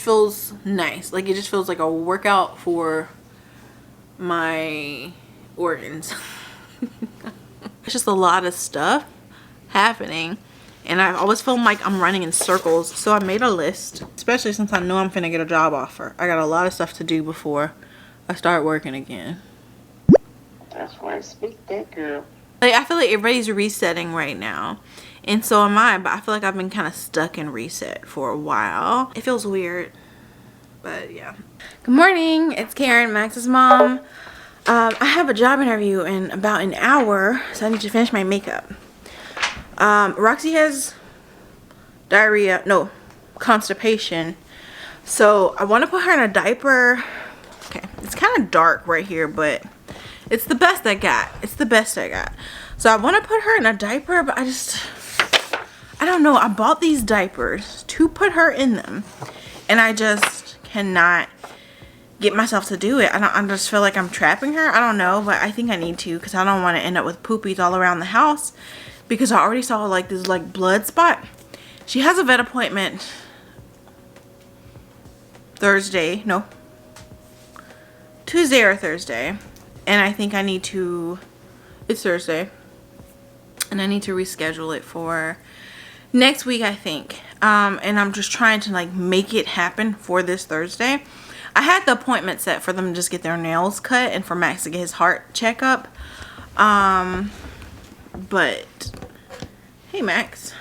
feels nice. Like, it just feels like a workout for my organs. It's just a lot of stuff happening, and I always feel like I'm running in circles. So I made a list, especially since I know I'm finna get a job offer. I got a lot of stuff to do before I start working again. That's why I speak that, girl. Like, I feel like everybody's resetting right now, and so am I, but I feel like I've been kind of stuck in reset for a while. It feels weird, but yeah. Good morning, it's Karyn, Max's mom. I have a job interview in about an hour, so I need to finish my makeup. Roxy has constipation, so I want to put her in a diaper. Okay, it's kind of dark right here, but it's the best I got. It's the best I got. So I want to put her in a diaper, but I don't know. I bought these diapers to put her in them, and I just cannot get myself to do it. I just feel like I'm trapping her. I don't know, but I think I need to, because I don't want to end up with poopies all around the house, because I already saw like this like blood spot. She has a vet appointment Tuesday or Thursday, and I think I need to, it's Thursday, and I need to reschedule it for next week, I think. And I'm just trying to like make it happen for this Thursday. I had the appointment set for them to just get their nails cut and for Max to get his heart checkup. But hey, Max,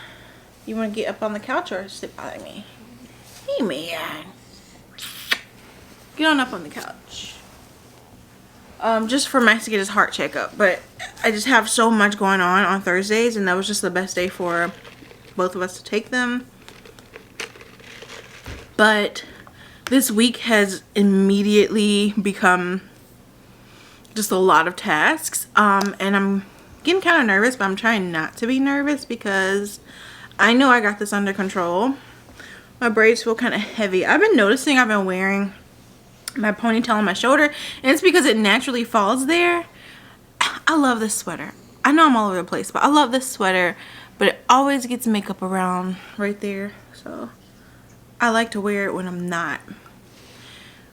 you want to get up on the couch or sit by me? Hey, man, get on up on the couch. Just for Max to get his heart checkup. But I just have so much going on Thursdays, and that was just the best day for both of us to take them. But this week has immediately become just a lot of tasks, and I'm getting kind of nervous, but I'm trying not to be nervous because I know I got this under control. My braids feel kind of heavy. I've been noticing I've been wearing my ponytail on my shoulder, and it's because it naturally falls there. I love this sweater. I know I'm all over the place, but I love this sweater, but it always gets makeup around right there, so I like to wear it when I'm not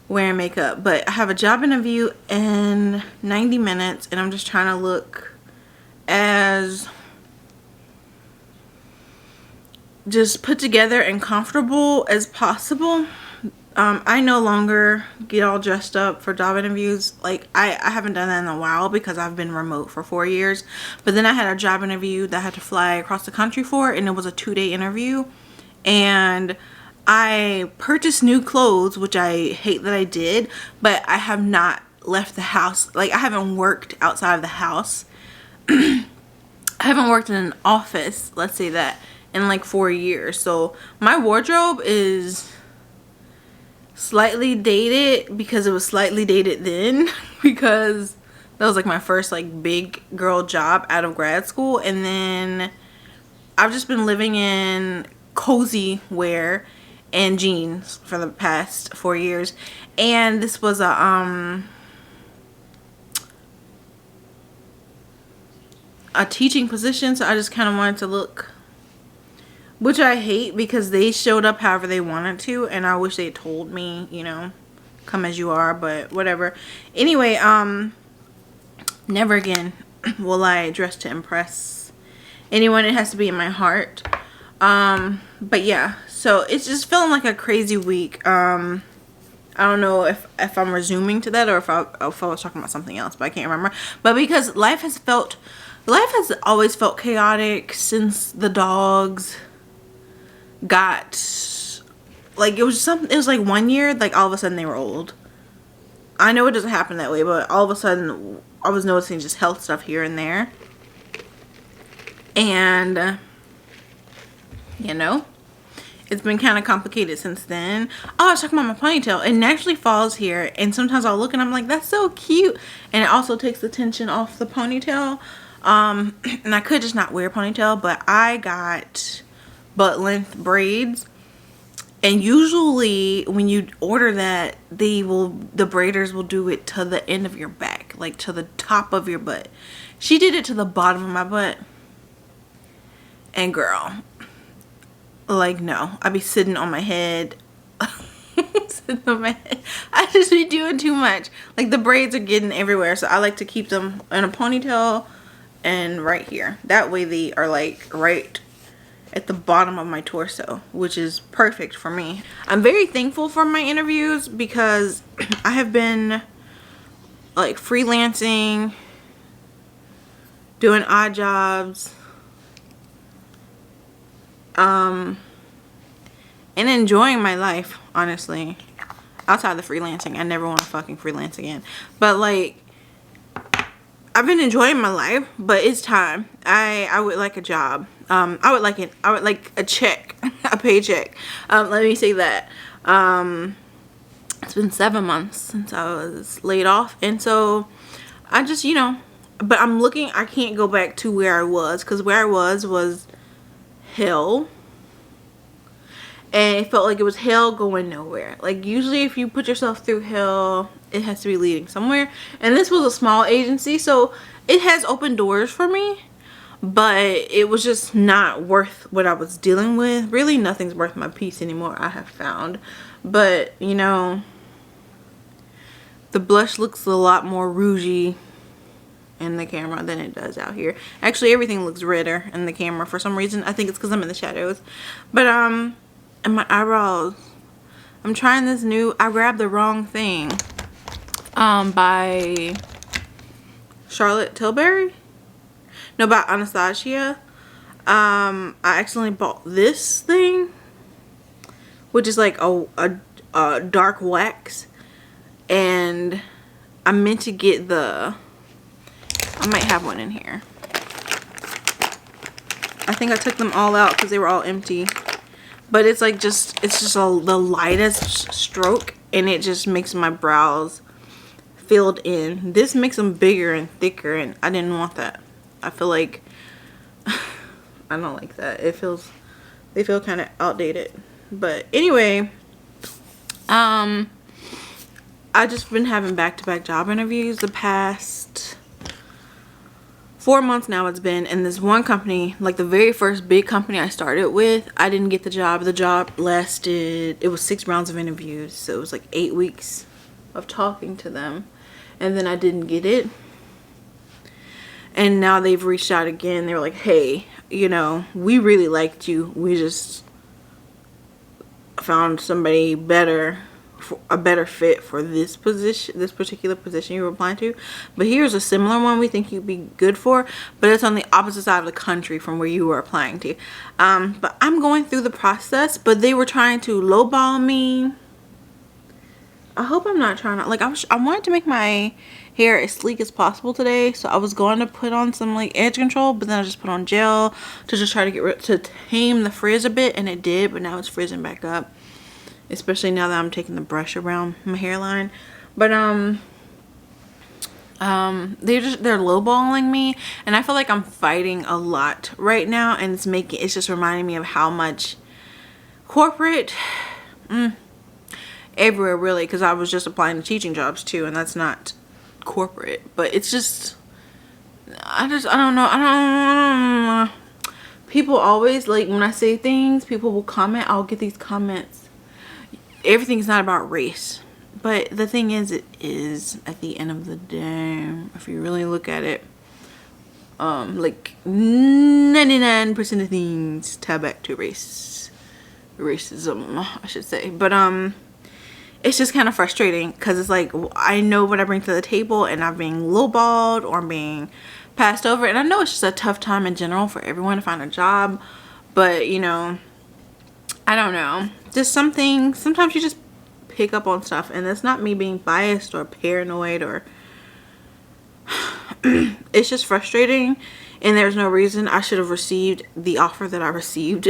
wearing makeup. But I have a job interview in 90 minutes, and I'm just trying to look as just put together and comfortable as possible. I no longer get all dressed up for job interviews. Like, I haven't done that in a while because I've been remote for 4 years. But then I had a job interview that I had to fly across the country for, and it was a 2-day interview. And I purchased new clothes, which I hate that I did, but I have not left the house. Like, I haven't worked outside of the house. I haven't worked in an office, let's say that, in like 4 years. So my wardrobe is slightly dated because it was slightly dated then because that was like my first like big girl job out of grad school. And then I've just been living in cozy wear and jeans for the past 4 years, and this was a teaching position, so I just kind of wanted to look, which I hate because they showed up however they wanted to, and I wish they told me, you know, come as you are, but whatever. Anyway, never again will I dress to impress anyone. It has to be in my heart. But yeah, so it's just feeling like a crazy week. I don't know if I'm resuming to that or if I was talking about something else, but I can't remember. But because life has always felt chaotic since the dogs got, like, it was like 1 year, like all of a sudden they were old. I know it doesn't happen that way, but all of a sudden I was noticing just health stuff here and there. And you know, it's been kind of complicated since then. Oh, I was talking about my ponytail. It naturally falls here, and sometimes I'll look and I'm like, that's so cute. And it also takes the tension off the ponytail. And I could just not wear a ponytail, but I got butt length braids. And usually when you order that, the braiders will do it to the end of your back, like to the top of your butt. She did it to the bottom of my butt. And girl, like, no, I'd be sitting on my head. I just be doing too much. Like the braids are getting everywhere, so I like to keep them in a ponytail and right here. That way they are like right at the bottom of my torso, which is perfect for me. I'm very thankful for my interviews because I have been like freelancing, doing odd jobs, and enjoying my life, honestly. Outside of the freelancing, I never want to fucking freelance again. But like, I've been enjoying my life, but it's time. I would like a job. I would like a check, a paycheck. Let me say that. It's been 7 months since I was laid off, and so I just, but I'm looking. I can't go back to where I was, because where I was hell. And it felt like it was hell going nowhere. Like, usually if you put yourself through hell, it has to be leading somewhere. And this was a small agency, so it has opened doors for me. But it was just not worth what I was dealing with. Really, nothing's worth my peace anymore, I have found. But, the blush looks a lot more rougey in the camera than it does out here. Actually, everything looks redder in the camera for some reason. I think it's because I'm in the shadows. But, and my eyebrows, I'm trying this new, I grabbed the wrong thing by Charlotte Tilbury, no, by Anastasia. I accidentally bought this thing, which is like a dark wax, and I meant to get I might have one in here. I think I took them all out because they were all empty. But it's like it's just the lightest stroke, and it just makes my brows filled in. This makes them bigger and thicker, and I didn't want that. I feel like I don't like that. They feel kind of outdated. But anyway, I just been having back-to-back job interviews the past 4 months now it's been, and this one company, like the very first big company I started with, I didn't get the job. The job lasted, it was 6 rounds of interviews, so it was like 8 weeks of talking to them, and then I didn't get it. And now they've reached out again. They were like, hey, we really liked you, we just found somebody better, a better fit for this position, this particular position you were applying to, but here's a similar one we think you'd be good for, but it's on the opposite side of the country from where you were applying to. But I'm going through the process, but they were trying to lowball me. I hope I'm not trying to, like, I wanted to make my hair as sleek as possible today, so I was going to put on some like edge control, but then I just put on gel to just try to tame the frizz a bit, and it did, but now it's frizzing back up. Especially now that I'm taking the brush around my hairline. But they're lowballing me, and I feel like I'm fighting a lot right now, and it's just reminding me of how much corporate everywhere, really, because I was just applying to teaching jobs too, and that's not corporate. But it's just I don't know. People always, like, when I say things, people will comment. I'll get these comments. Everything's not about race, but the thing is, it is at the end of the day, if you really look at it, like 99% of things tie back to racism, I should say. But it's just kind of frustrating, because it's like, I know what I bring to the table, and I'm being lowballed or I'm being passed over, and I know it's just a tough time in general for everyone to find a job, but I don't know. Just sometimes you just pick up on stuff, and it's not me being biased or paranoid, or it's just frustrating, and there's no reason. I should have received the offer that I received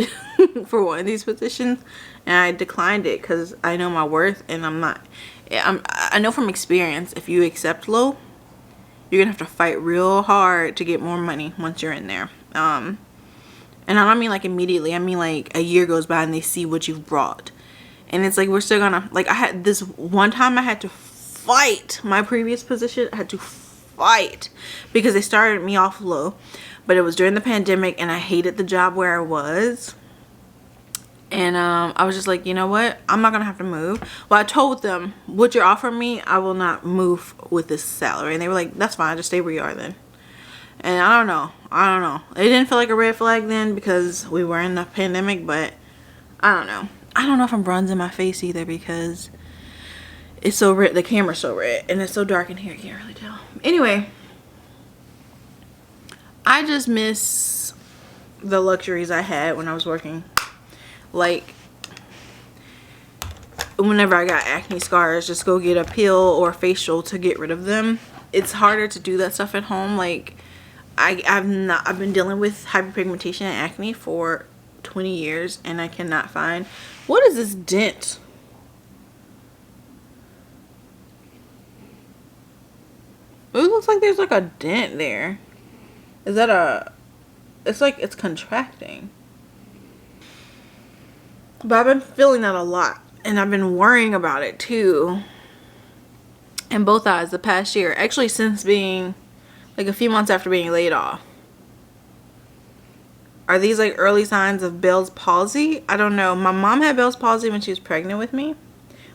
for one of these positions, and I declined it because I know my worth, and I know from experience, if you accept low, you're gonna have to fight real hard to get more money once you're in there. And I don't mean like immediately. I mean like a year goes by and they see what you've brought. And it's like, we're still gonna, like, I had this one time I had to fight my previous position. I had to fight because they started me off low. But it was during the pandemic, and I hated the job where I was. And I was just like, you know what? I'm not going to have to move. Well, I told them, what you're offering me, I will not move with this salary. And they were like, that's fine. Just stay where you are then. And I don't know. I don't know. It didn't feel like a red flag then because we were in the pandemic. But I don't know. I don't know if I'm bronzing my face either because it's so red. The camera's so red. And it's so dark in here. You can't really tell. Anyway. I just miss the luxuries I had when I was working. Like, whenever I got acne scars, just go get a peel or a facial to get rid of them. It's harder to do that stuff at home. Like, I've been dealing with hyperpigmentation and acne for 20 years and I cannot find, what is this dent? It looks like there's like a dent there. Is that a, it's like it's contracting. But I've been feeling that a lot. And I've been worrying about it too. In both eyes the past year. Actually since being, like a few months after being laid off. Are these like early signs of Bell's palsy? I don't know. My mom had Bell's palsy when she was pregnant with me.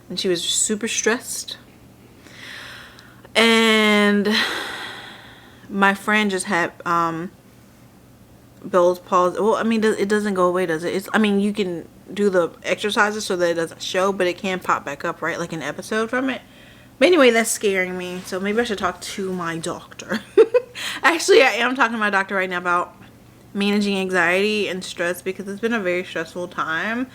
When she was super stressed. And my friend just had Bell's palsy. Well, I mean, it doesn't go away, does it? It's, I mean, you can do the exercises so that it doesn't show, but it can pop back up, right? Like an episode from it. But anyway, that's scaring me. So maybe I should talk to my doctor. Actually, I am talking to my doctor right now about managing anxiety and stress because it's been a very stressful time.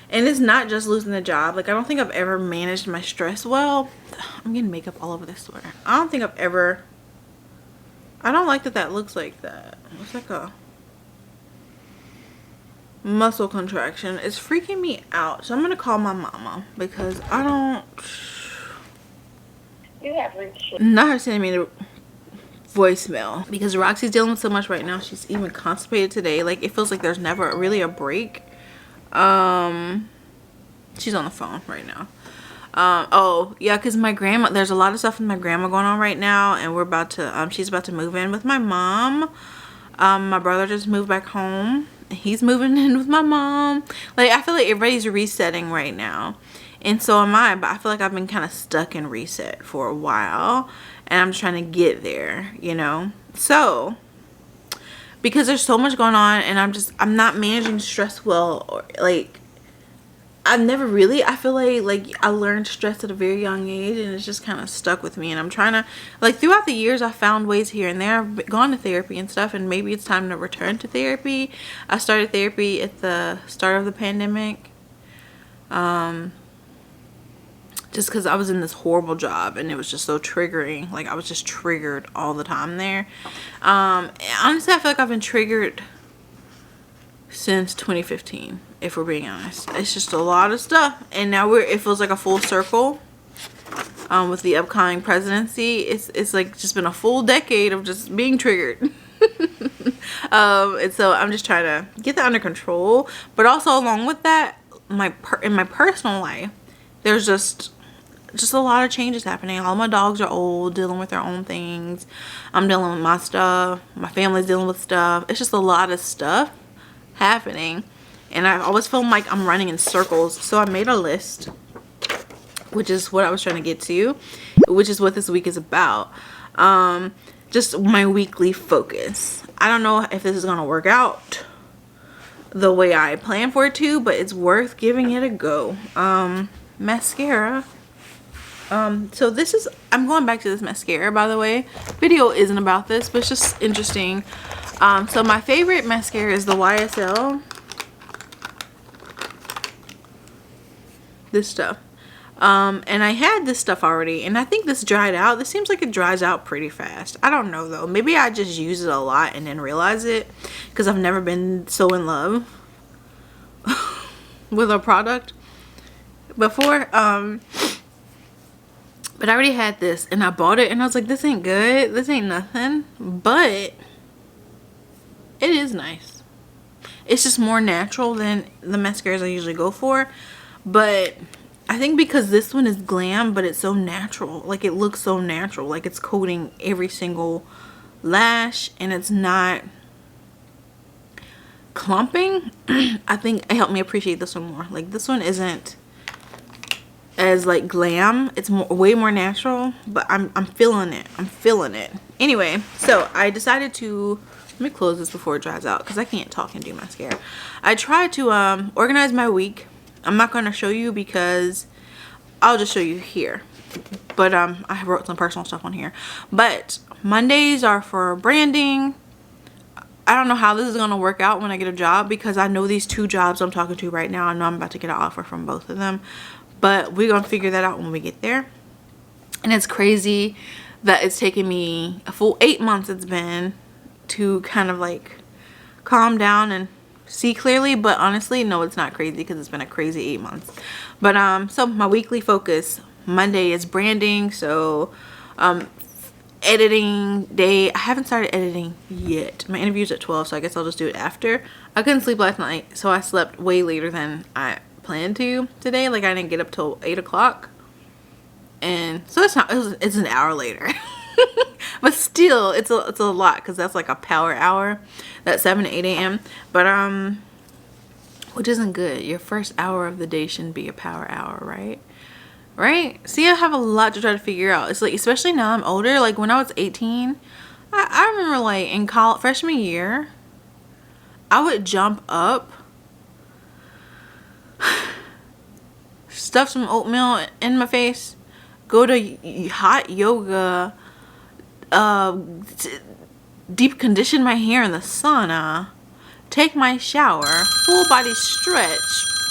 And it's not just losing the job. Like, I don't think I've ever managed my stress well. I'm getting makeup all over this sweater. I don't think I've ever... I don't like that that looks like that. It's like a muscle contraction. It's freaking me out. So I'm going to call my mama because I don't... You have reached. Not her sending me the voicemail because Roxy's dealing with so much right now. She's even constipated today. Like, it feels like there's never really a break. She's on the phone right now. Oh yeah, because my grandma, there's a lot of stuff with my grandma going on right now, and we're about to she's about to move in with my mom. My brother just moved back home. He's moving in with my mom. Like, I feel like everybody's resetting right now, and so am I, but I feel like I've been kind of stuck in reset for a while, and I'm just trying to get there, you know. So because there's so much going on and I'm not managing stress well, or like I've never really, I feel like I learned stress at a very young age and it's just kind of stuck with me, and I'm trying to, like, throughout the years I found ways here and there. I've gone to therapy and stuff, and maybe it's time to return to therapy. I started therapy at the start of the pandemic. Just because I was in this horrible job and it was just so triggering. Like, I was just triggered all the time there. Honestly, I feel like I've been triggered since 2015, if we're being honest. It's just a lot of stuff, and now it feels like a full circle. With the upcoming presidency, it's like just been a full decade of just being triggered. And so I'm just trying to get that under control, but also along with that, in my personal life, there's just a lot of changes happening. All my dogs are old, dealing with their own things. I'm dealing with my stuff. My family's dealing with stuff. It's just a lot of stuff happening, and I always feel like I'm running in circles. So I made a list, which is what I was trying to get to, which is what this week is about. Just my weekly focus. I don't know if this is gonna work out the way I plan for it to, but it's worth giving it a go. Mascara. So this is, I'm going back to this mascara, by the way. Video isn't about this, but it's just interesting. So my favorite mascara is the YSL. This stuff. And I had this stuff already, and I think this dried out. This seems like it dries out pretty fast. I don't know though. Maybe I just use it a lot and then realize it, because I've never been so in love with a product before. But I already had this, and I bought it, and I was like, this ain't good. This ain't nothing. But it is nice. It's just more natural than the mascaras I usually go for. But I think because this one is glam, but it's so natural. Like, it looks so natural. Like, it's coating every single lash, and it's not clumping, I think it helped me appreciate this one more. Like, this one isn't as like glam, it's more, way more natural, but I'm feeling it. I'm feeling it. Anyway, so I decided to, let me close this before it dries out because I can't talk and do mascara. I tried to organize my week. I'm not going to show you because I'll just show you here, but I wrote some personal stuff on here. But Mondays are for branding. I don't know how this is going to work out when I get a job, because I know these 2 jobs I'm talking to right now. I know I'm about to get an offer from both of them, but we're going to figure that out when we get there. And it's crazy that it's taken me a full 8 months, it's been, to kind of like calm down and see clearly. But honestly, no, it's not crazy because it's been a crazy 8 months. But so my weekly focus Monday is branding. So editing day, I haven't started editing yet. My interview's at 12, so I guess I'll just do it after. I couldn't sleep last night, so I slept way later than I planned to today. Like, I didn't get up till 8 o'clock, and so it's not, it's an hour later. But still, it's a lot, because that's like a power hour, that 7 to 8 a.m. But which isn't good. Your first hour of the day shouldn't be a power hour, right? Right? See, I have a lot to try to figure out. It's like, especially now I'm older, like when I was 18, I remember like in college, freshman year, I would jump up, stuff some oatmeal in my face, go to hot yoga, deep condition my hair in the sauna, take my shower, full body stretch,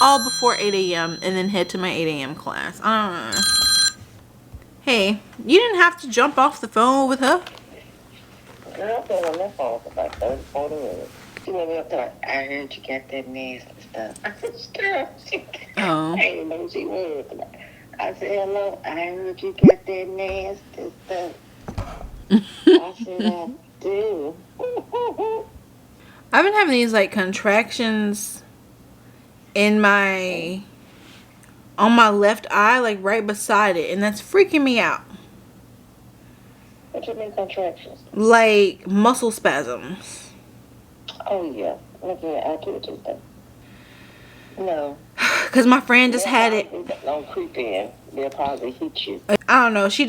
all before 8 a.m. and then head to my 8 a.m. class. I don't know. Hey, you didn't have to jump off the phone with her. Girl, I've been on that phone for about 30, 40 minutes. She went up to like, I heard you got that nasty stuff. I said, girl, I didn't know who she was. I said, hello, I heard you got that nasty stuff. I said, I do. I've been having these like contractions in my, on my left eye, like right beside it, and that's freaking me out. What you mean contractions? Like muscle spasms. Oh yeah, look at I do it just that. No. Cause my friend just had it. Don't creep in. They'll probably hit you. I don't know. She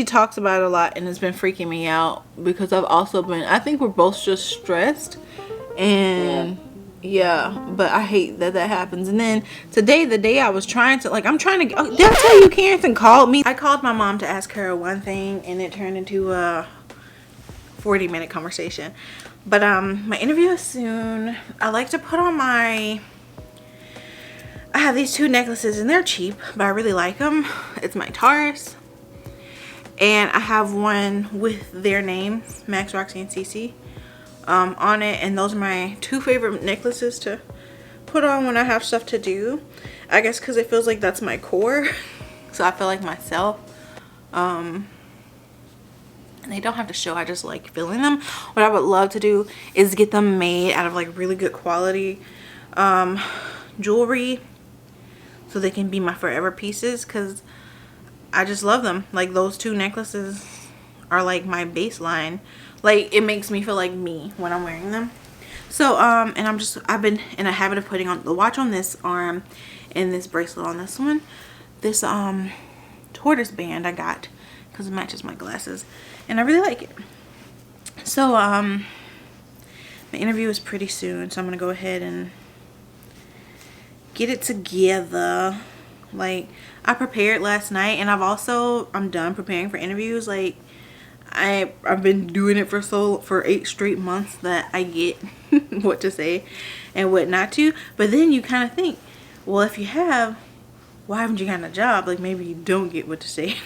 talks about it a lot, and it's been freaking me out because I've also been. I think we're both just stressed, and yeah. But I hate that happens. And then today, the day I was trying to, like, I'm trying to. Oh, did I tell you Karyn called me? I called my mom to ask her one thing, and it turned into a 40-minute conversation. But my interview is soon. I like to put on my. I have these 2 necklaces and they're cheap, but I really like them. It's my Taurus. And I have one with their names, Max, Roxy, and Cece, on it. And those are my 2 favorite necklaces to put on when I have stuff to do. I guess because it feels like that's my core. So I feel like myself. And they don't have to show, I just like feeling them. What I would love to do is get them made out of like really good quality jewelry, so they can be my forever pieces, because I just love them. Like, those 2 necklaces are like my baseline. Like, it makes me feel like me when I'm wearing them. So and I've been in a habit of putting on the watch on this arm and this bracelet on this one. This tortoise band I got because it matches my glasses, and I really like it. So my interview is pretty soon, so I'm gonna go ahead and get it together. Like, I prepared last night, and I'm done preparing for interviews. Like, I've been doing it for 8 straight months that I get what to say and what not to. But then you kind of think, well, if you have, why haven't you gotten a job? Like, maybe you don't get what to say.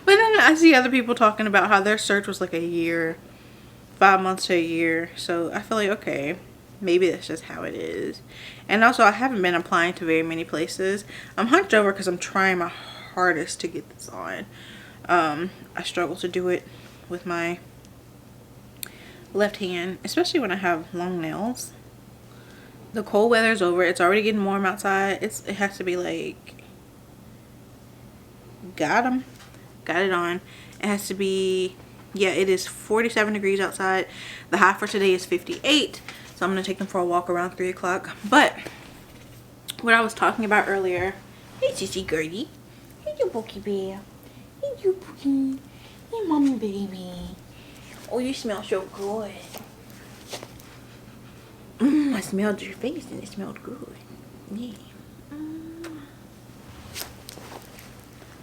But then I see other people talking about how their search was like a year, 5 months to a year. So I feel like, okay, maybe that's just how it is. And also, I haven't been applying to very many places. I'm hunched over because I'm trying my hardest to get this on. I struggle to do it with my left hand, especially when I have long nails. The cold weather's over. It's already getting warm outside. It has to be like, got it on. It has to be Yeah, it is 47 degrees outside. The high for today is 58. So I'm going to take him for a walk around 3 o'clock. But what I was talking about earlier. Hey, Sissy Gertie. Hey, you Bookie Bear. Hey, you Bookie. Hey, mommy baby. Oh, you smell so good. I smelled your face and it smelled good. Yeah.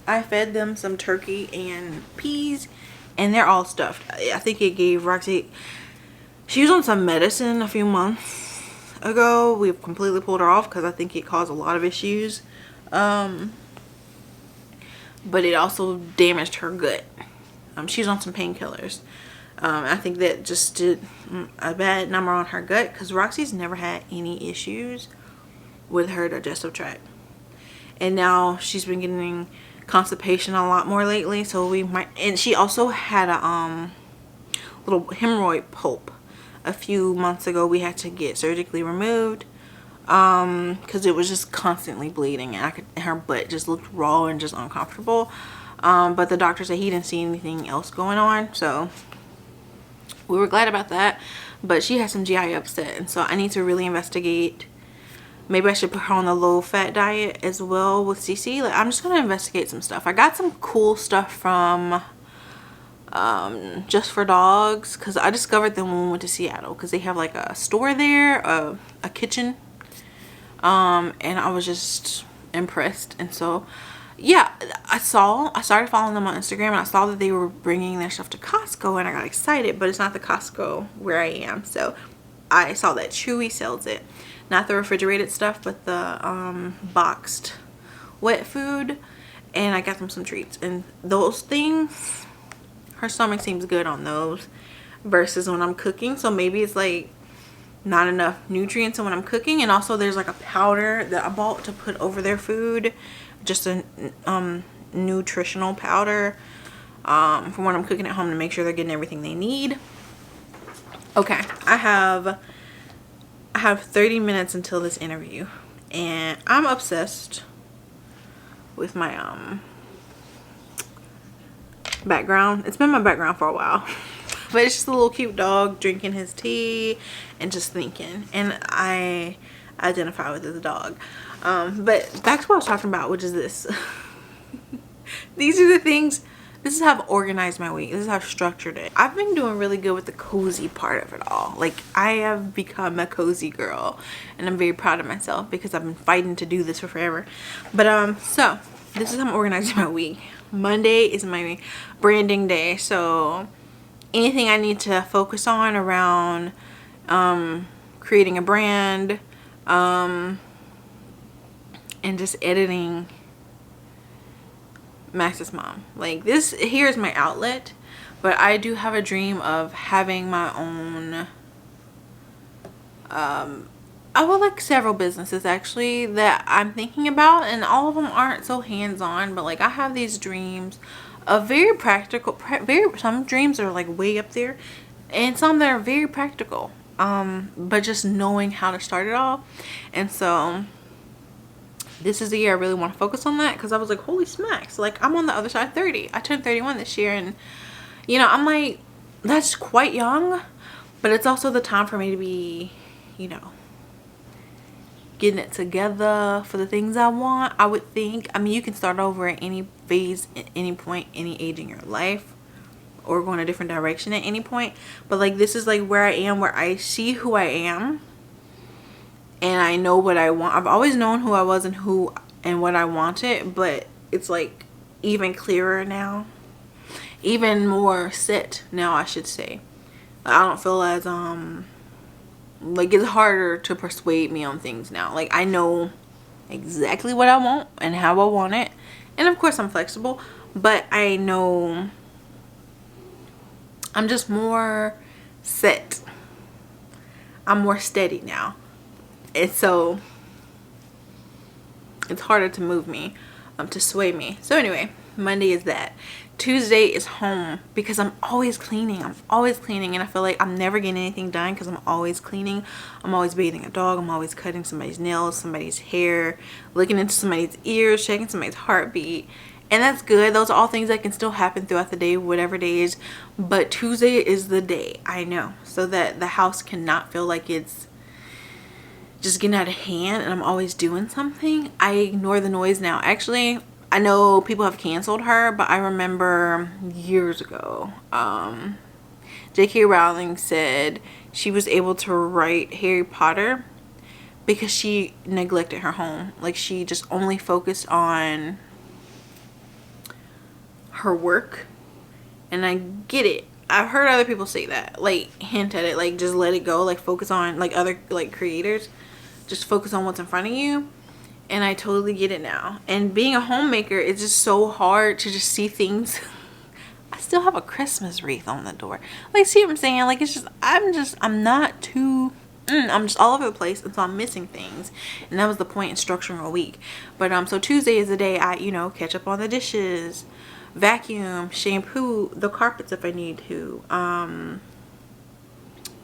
I fed them some turkey and peas, and they're all stuffed. I think it gave Roxy, she was on some medicine a few months ago. We've completely pulled her off because I think it caused a lot of issues. But it also damaged her gut. She's on some painkillers. I think that just did a bad number on her gut, because Roxy's never had any issues with her digestive tract. And now she's been getting constipation a lot more lately, so we might, and she also had a little hemorrhoid pulp a few months ago. We had to get surgically removed because it was just constantly bleeding, and her butt just looked raw and just uncomfortable. But the doctor said he didn't see anything else going on, so we were glad about that. But she has some GI upset, and so I need to really investigate. Maybe I should put her on the low fat diet as well with CC. Like, I'm just going to investigate some stuff. I got some cool stuff from Just for Dogs, because I discovered them when we went to Seattle, because they have like a store there, a kitchen, and I was just impressed. And so yeah, I started following them on Instagram, and I saw that they were bringing their stuff to Costco, and I got excited. But it's not the Costco where I am, so I saw that Chewy sells it. Not the refrigerated stuff, but the boxed wet food. And I got them some treats. And those things, her stomach seems good on those versus when I'm cooking. So maybe it's like not enough nutrients when I'm cooking. And also there's like a powder that I bought to put over their food. Just a nutritional powder for when I'm cooking at home, to make sure they're getting everything they need. Okay, I have 30 minutes until this interview, and I'm obsessed with my background. It's been my background for a while, but it's just a little cute dog drinking his tea and just thinking, and I identify with this dog. But back to what I was talking about, which is this. These are the things. This is how I've organized my week. This is how I've structured it. I've been doing really good with the cozy part of it all. Like, I have become a cozy girl, and I'm very proud of myself because I've been fighting to do this for forever. But so this is how I'm organizing my week. Monday is my branding day, so anything I need to focus on around creating a brand, and just editing Max's mom. Like, this here is my outlet, but I do have a dream of having my own I would like several businesses actually that I'm thinking about, and all of them aren't so hands-on, but like I have these dreams of very practical, some dreams are like way up there, and some that are very practical, but just knowing how to start it all. And so this is the year I really want to focus on that, because I was like, holy smacks, like I'm on the other side of 30. I turned 31 this year, and you know, I'm like, that's quite young, but it's also the time for me to be, you know, getting it together for the things I want, I would think. I mean, you can start over at any phase, at any point, any age in your life, or go in a different direction at any point. But like, this is like where I am, where I see who I am, and I know what I want. I've always known who I was and what I wanted, but it's like even clearer now, even more set now, I should say. I don't feel as like it's harder to persuade me on things now. Like, I know exactly what I want and how I want it, and of course I'm flexible, but I know I'm just more set. I'm more steady now, and so it's harder to move me, to sway me. So anyway, Monday is that. Tuesday is home, because I'm always cleaning. And I feel like I'm never getting anything done because I'm always cleaning. I'm always bathing a dog. I'm always cutting somebody's nails, somebody's hair, looking into somebody's ears, checking somebody's heartbeat. And that's good. Those are all things that can still happen throughout the day, whatever day is. But Tuesday is the day, I know, so that the house cannot feel like it's just getting out of hand and I'm always doing something. I ignore the noise now. Actually, I know people have canceled her, but I remember years ago, J.K. Rowling said she was able to write Harry Potter because she neglected her home. Like, she just only focused on her work. And I get it. I've heard other people say that, like, hint at it, like, just let it go, like, focus on, like, other, like, creators, just focus on what's in front of you. And I totally get it now. And being a homemaker, it's just so hard to just see things. I still have a Christmas wreath on the door. Like, see what I'm saying? Like, it's just, I'm not too, I'm just all over the place, and so I'm missing things. And that was the point in structuring a week. But, so Tuesday is the day I, you know, catch up on the dishes, vacuum, shampoo the carpets if I need to.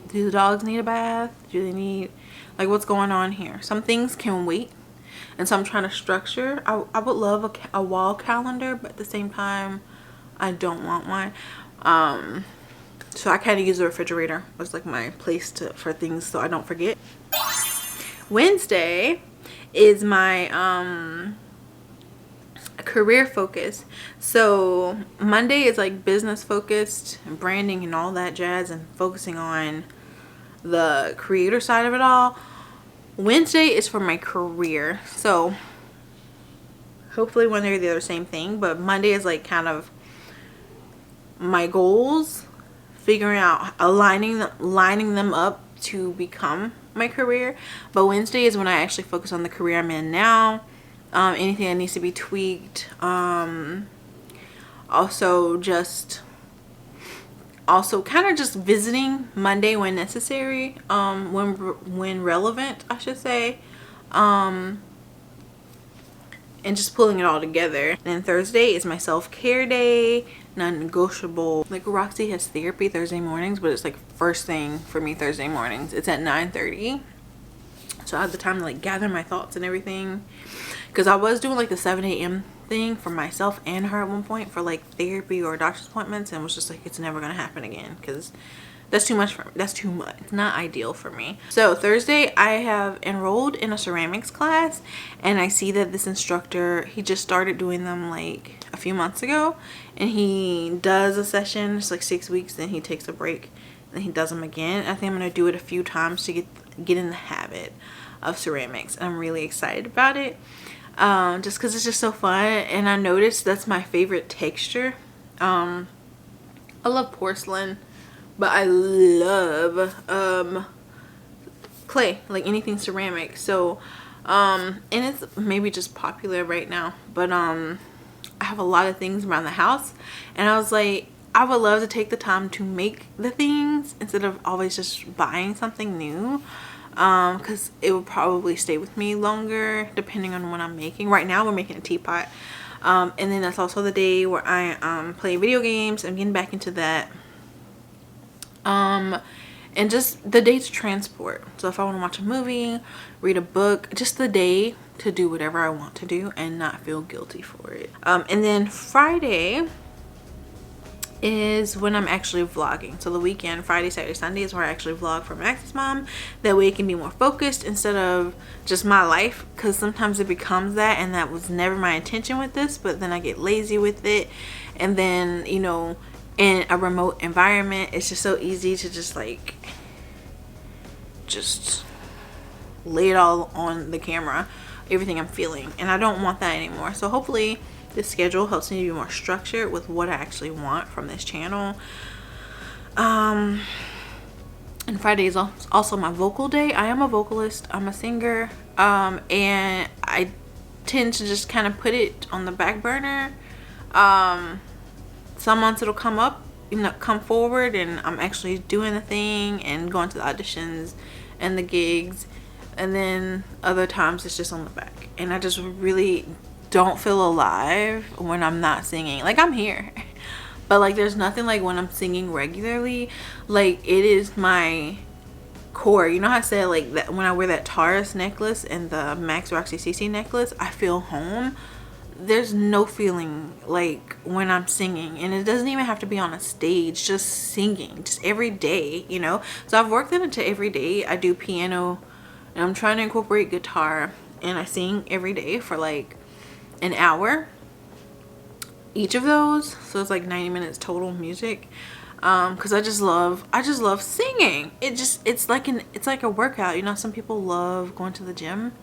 Do the dogs need a bath? Do they need, like, what's going on here? Some things can wait. And so I'm trying to structure. I would love a wall calendar, but at the same time, I don't want one. So I kind of use the refrigerator as like my place for things so I don't forget. Wednesday is my career focus. So Monday is like business focused and branding and all that jazz and focusing on the creator side of it all. Wednesday is for my career. So hopefully one day or the other same thing, but Monday is like kind of my goals, figuring out, lining them up to become my career. But Wednesday is when I actually focus on the career I'm in now. Anything that needs to be tweaked. Also kind of just visiting Monday when necessary, when relevant, I should say, and just pulling it all together. And then Thursday is my self-care day, non-negotiable. Like, Roxy has therapy Thursday mornings, but it's like first thing for me Thursday mornings. It's at 9:30, so I have the time to like gather my thoughts and everything, because I was doing like the 7 a.m. thing for myself and her at one point for like therapy or doctor's appointments, and was just like, it's never gonna happen again because that's too much for me. That's too much. It's not ideal for me. So Thursday I have enrolled in a ceramics class, and I see that this instructor, he just started doing them like a few months ago, and he does a session, it's like 6 weeks, then he takes a break, and then he does them again. I think I'm gonna do it a few times to get in the habit of ceramics. I'm really excited about it. Just because it's just so fun, and I noticed that's my favorite texture. I love porcelain, but I love clay, like anything ceramic. So and it's maybe just popular right now, but I have a lot of things around the house, and I was like, I would love to take the time to make the things instead of always just buying something new. Because it will probably stay with me longer depending on what I'm making. Right now we're making a teapot, and then that's also the day where I play video games. I'm getting back into that, and just the day to transport. So if I want to watch a movie, read a book, just the day to do whatever I want to do and not feel guilty for it. And then Friday is when I'm actually vlogging. So the weekend, Friday, Saturday, Sunday, is where I actually vlog for Max's mom. That way it can be more focused instead of just my life, because sometimes it becomes that, and that was never my intention with this, but then I get lazy with it. And then, you know, in a remote environment, it's just so easy to just like lay it all on the camera, everything I'm feeling, and I don't want that anymore. So hopefully this schedule helps me to be more structured with what I actually want from this channel. And Friday is also my vocal day. I am a vocalist, I'm a singer, and I tend to just kind of put it on the back burner. Some months it'll come up, you know, come forward, and I'm actually doing the thing and going to the auditions and the gigs, and then other times it's just on the back, and I just really don't feel alive when I'm not singing. Like, I'm here, but like there's nothing like when I'm singing regularly. Like, it is my core. You know how I said like that when I wear that Taurus necklace and the Max Roxy CC necklace, I feel home. there's no feeling like when I'm singing, and it doesn't even have to be on a stage, just singing, just every day, you know. So I've worked it into every day. I do piano, and I'm trying to incorporate guitar, and I sing every day for like an hour each of those, so it's like 90 minutes total music. Because I just love singing. It's like a workout, you know. Some people love going to the gym.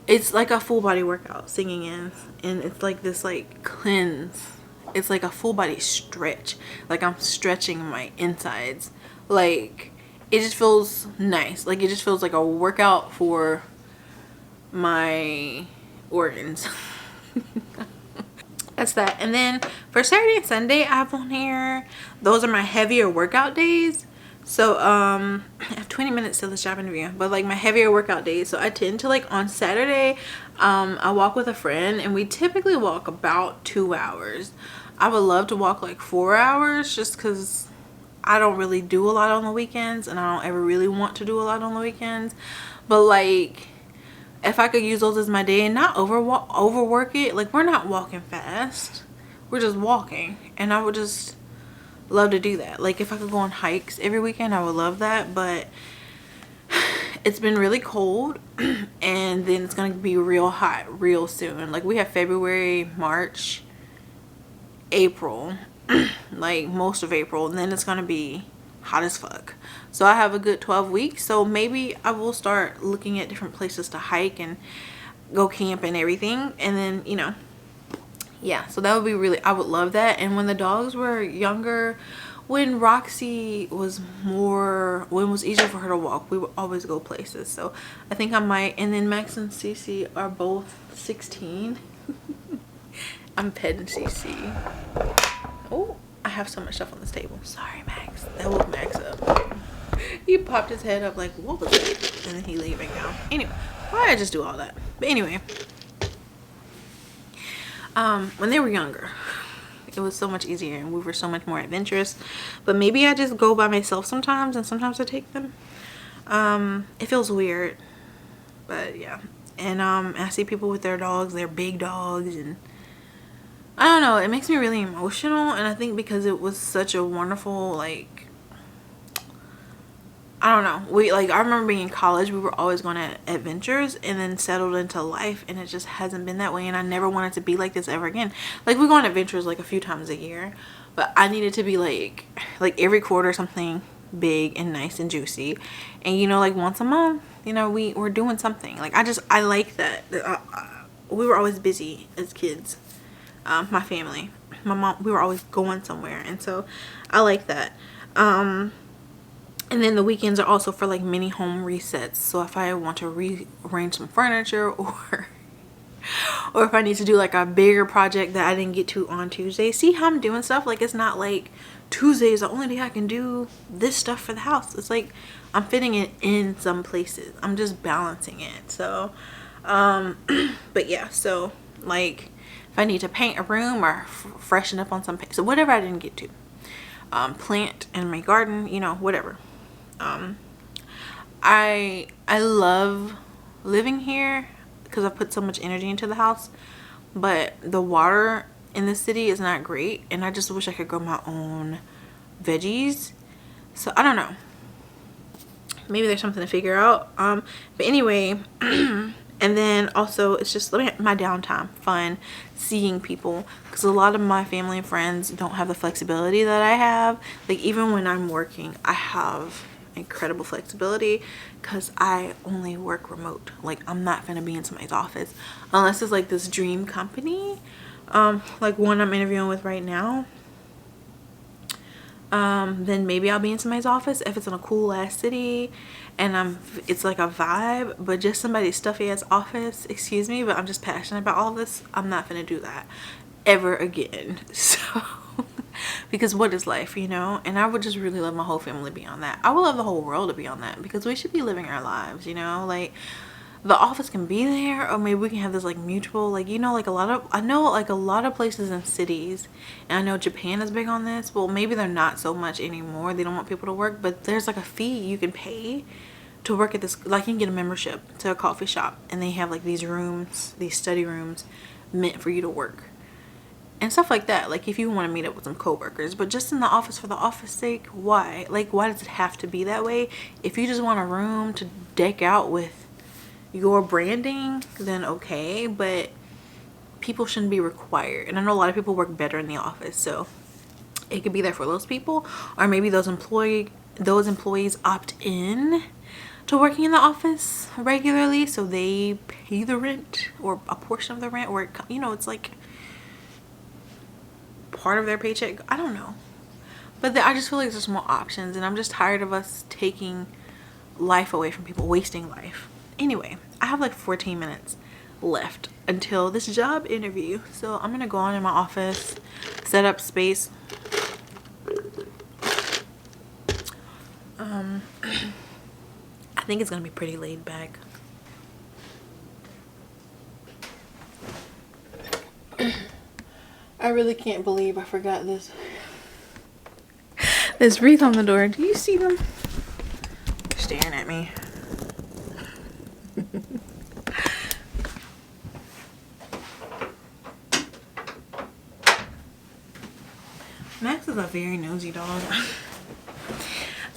It's like a full body workout, singing is, and it's like this like cleanse. It's like a full body stretch, like I'm stretching my insides. Like it just feels nice, like it just feels like a workout for my organs. That's that. And then for Saturday and Sunday, I have on here, those are my heavier workout days. So I have 20 minutes till the job interview, but like my heavier workout days. So I tend to, like, on Saturday, I walk with a friend, and we typically walk about 2 hours. I would love to walk like 4 hours, just because I don't really do a lot on the weekends, and I don't ever really want to do a lot on the weekends. But like, if I could use those as my day and not overwork it, like, we're not walking fast, we're just walking, and I would just love to do that. Like, if I could go on hikes every weekend, I would love that. But it's been really cold, and then it's gonna be real hot real soon. Like, we have February, March, April, like most of April, and then it's gonna be hot as fuck. So I have a good 12 weeks, so maybe I will start looking at different places to hike and go camp and everything. And then, you know, yeah, so that would be really, I would love that. And when the dogs were younger, when Roxy was more, when it was easier for her to walk, we would always go places. So I think I might. And then Max and Cece are both 16. I'm petting Cece. Oh, I have so much stuff on this table. Sorry, Max. That woke Max up. He popped his head up like, what was that? And then he leaving now. Anyway, why did I just do all that? But anyway, when they were younger, it was so much easier, and we were so much more adventurous. But maybe I just go by myself sometimes, and sometimes I take them. It feels weird, but yeah. And I see people with their dogs, they're big dogs, and I don't know, it makes me really emotional. And I think because it was such a wonderful, like, I don't know, I remember being in college, we were always going on adventures, and then settled into life, and it just hasn't been that way. And I never wanted to be like this ever again. Like, we go on adventures like a few times a year, but I needed to be like every quarter, something big and nice and juicy. And, you know, like once a month, you know, we're doing something. Like, I like that. We were always busy as kids. My family, my mom, we were always going somewhere, and so I like that. And then the weekends are also for like mini home resets. So if I want to rearrange some furniture, or if I need to do like a bigger project that I didn't get to on Tuesday. See how I'm doing stuff? Like, it's not like Tuesday is the only day I can do this stuff for the house. It's like I'm fitting it in some places. I'm just balancing it. So, but yeah, so like if I need to paint a room or freshen up on some paint, so whatever I didn't get to, plant in my garden, you know, whatever. I love living here because I put so much energy into the house, but the water in the city is not great, and I just wish I could grow my own veggies. So I don't know, maybe there's something to figure out. But anyway, and then also it's just my downtime, fun, seeing people, because a lot of my family and friends don't have the flexibility that I have. Like, even when I'm working, I have incredible flexibility because I only work remote. Like, I'm not gonna be in somebody's office unless it's like this dream company, like one I'm interviewing with right now. Then maybe I'll be in somebody's office if it's in a cool ass city and it's like a vibe. But just somebody's stuffy ass office, excuse me, but I'm just passionate about all this, I'm not gonna do that ever again. So because what is life, you know? And I would just really love my whole family to be on that. I would love the whole world to be on that, because we should be living our lives, you know? Like, the office can be there, or maybe we can have this like mutual, like, you know, like I know like a lot of places in cities, and I know Japan is big on this. Well, maybe they're not so much anymore. They don't want people to work, but there's like a fee you can pay to work at this. Like, you can get a membership to a coffee shop, and they have like these rooms, these study rooms meant for you to work. And stuff like that. Like if you want to meet up with some coworkers, but just in the office for the office sake, why? Like why does it have to be that way? If you just want a room to deck out with your branding, then okay, but people shouldn't be required. And I know a lot of people work better in the office, so it could be there for those people, or maybe those employees opt in to working in the office regularly, so they pay the rent or a portion of the rent, or you know, it's like part of their paycheck. I don't know, but I just feel like there's more options, and I'm just tired of us taking life away from people, wasting life. Anyway, I have like 14 minutes left until this job interview, so I'm gonna go on in my office, set up space. I think it's gonna be pretty laid back. I really can't believe I forgot this. There's wreath on the door. Do you see them? They're staring at me. Max is a very nosy dog.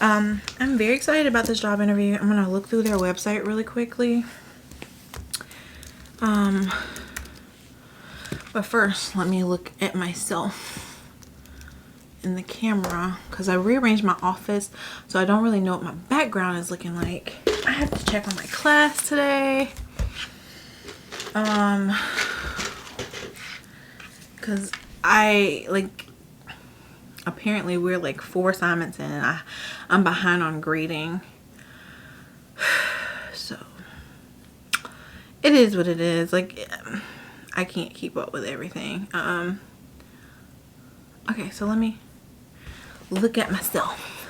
I'm very excited about this job interview. I'm gonna look through their website really quickly. But first, let me look at myself in the camera, because I rearranged my office, so I don't really know what my background is looking like. I have to check on my class today. Because apparently we're like 4 assignments in, and I'm behind on grading. So it is what it is. Like I can't keep up with everything. Okay, so let me look at myself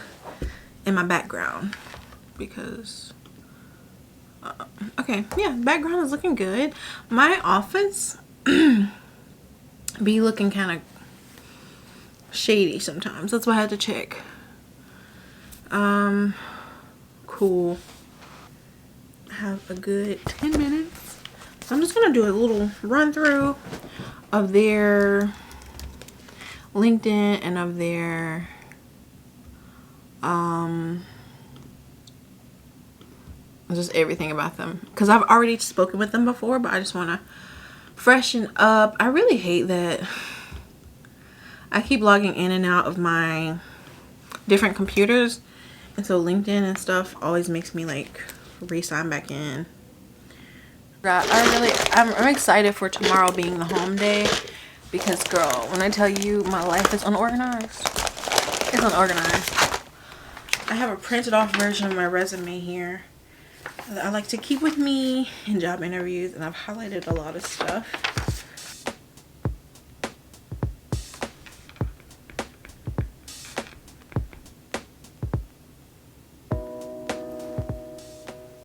in my background, because okay, yeah, background is looking good. My office be looking kind of shady sometimes. That's why I had to check. Cool. I have a good 10 minutes. So I'm just gonna do a little run through of their LinkedIn and of their just everything about them, because I've already spoken with them before, but I just want to freshen up. I really hate that I keep logging in and out of my different computers, and so LinkedIn and stuff always makes me like re-sign back in. I'm excited for tomorrow being the home day, because girl, when I tell you my life is unorganized, it's unorganized. I have a printed off version of my resume here that I like to keep with me in job interviews, and I've highlighted a lot of stuff.